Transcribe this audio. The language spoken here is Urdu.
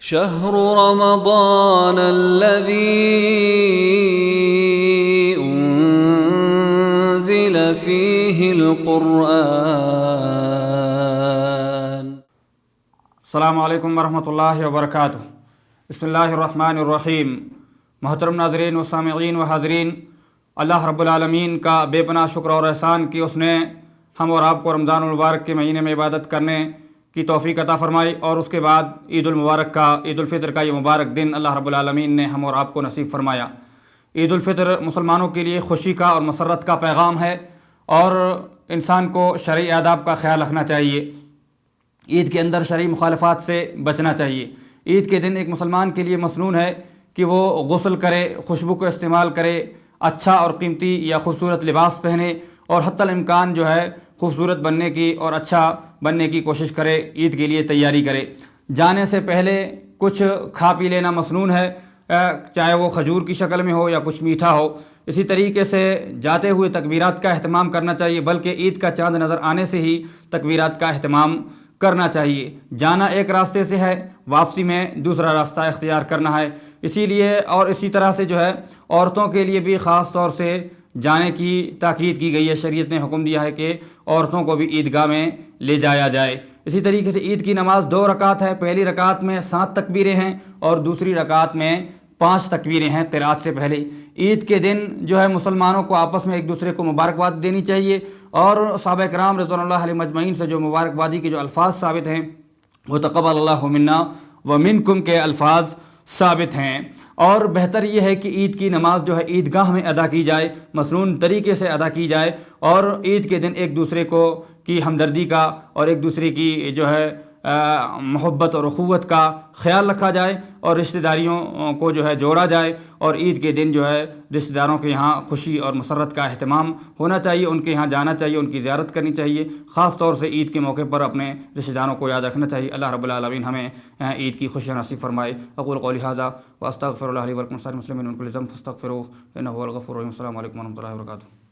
شهر رمضان الذي أنزل فيه القرآن. السلام علیکم ورحمۃ اللہ وبرکاتہ. بسم اللہ الرحمن الرحیم. محترم ناظرین و سامعین و حاضرین، اللہ رب العالمین کا بے پناہ شکر اور احسان کہ اس نے ہم اور آپ کو رمضان المبارک کے مہینے میں عبادت کرنے کی توفیق عطا فرمائی، اور اس کے بعد عید المبارک کا، عید الفطر کا یہ مبارک دن اللہ رب العالمین نے ہم اور آپ کو نصیب فرمایا. عید الفطر مسلمانوں کے لیے خوشی کا اور مسرت کا پیغام ہے، اور انسان کو شرعی آداب کا خیال رکھنا چاہیے. عید کے اندر شرعی مخالفات سے بچنا چاہیے. عید کے دن ایک مسلمان کے لیے مسنون ہے کہ وہ غسل کرے، خوشبو کو استعمال کرے، اچھا اور قیمتی یا خوبصورت لباس پہنے، اور حتی الامکان جو ہے خوبصورت بننے کی اور اچھا بننے کی کوشش کرے، عید کے لیے تیاری کرے. جانے سے پہلے کچھ کھا پی لینا مسنون ہے، چاہے وہ کھجور کی شکل میں ہو یا کچھ میٹھا ہو. اسی طریقے سے جاتے ہوئے تکبیرات کا اہتمام کرنا چاہیے، بلکہ عید کا چاند نظر آنے سے ہی تکبیرات کا اہتمام کرنا چاہیے. جانا ایک راستے سے ہے، واپسی میں دوسرا راستہ اختیار کرنا ہے. اسی لیے اور اسی طرح سے جو ہے عورتوں کے لیے بھی خاص طور سے جانے کی تاکید کی گئی ہے. شریعت نے حکم دیا ہے کہ عورتوں کو بھی عیدگاہ میں لے جایا جائے. اسی طریقے سے عید کی نماز 2 رکعت ہے. پہلی رکعت میں 7 تکبیریں ہیں اور دوسری رکعت میں 5 تکبیریں ہیں قرات سے پہلے. عید کے دن جو ہے مسلمانوں کو آپس میں ایک دوسرے کو مبارکباد دینی چاہیے، اور صحابہ کرام رضوان اللہ علیہم اجمعین سے جو مبارکبادی کے جو الفاظ ثابت ہیں وہ تقبل اللہ منا ومنکم کے الفاظ ثابت ہیں. اور بہتر یہ ہے کہ عید کی نماز جو ہے عیدگاہ میں ادا کی جائے، مسنون طریقے سے ادا کی جائے، اور عید کے دن ایک دوسرے کو کی ہمدردی کا اور ایک دوسرے کی جو ہے محبت اور اخوت کا خیال رکھا جائے، اور رشتہ داریوں کو جو ہے جوڑا جائے. اور عید کے دن جو ہے رشتہ داروں کے یہاں خوشی اور مسرت کا اہتمام ہونا چاہیے، ان کے یہاں جانا چاہیے، ان کی زیارت کرنی چاہیے. خاص طور سے عید کے موقع پر اپنے رشتہ داروں کو یاد رکھنا چاہیے. اللہ رب العالمین ہمیں عید کی خوشیاں نصیب فرمائے. اقول قولی ھذا واستغفر اللہ لی ولکم ولسائر المسلمین من کل ذنب فاستغفروہ انہ ھو الغفور الرحیم. السلام علیکم ورحمۃ اللہ وبرکاتہ.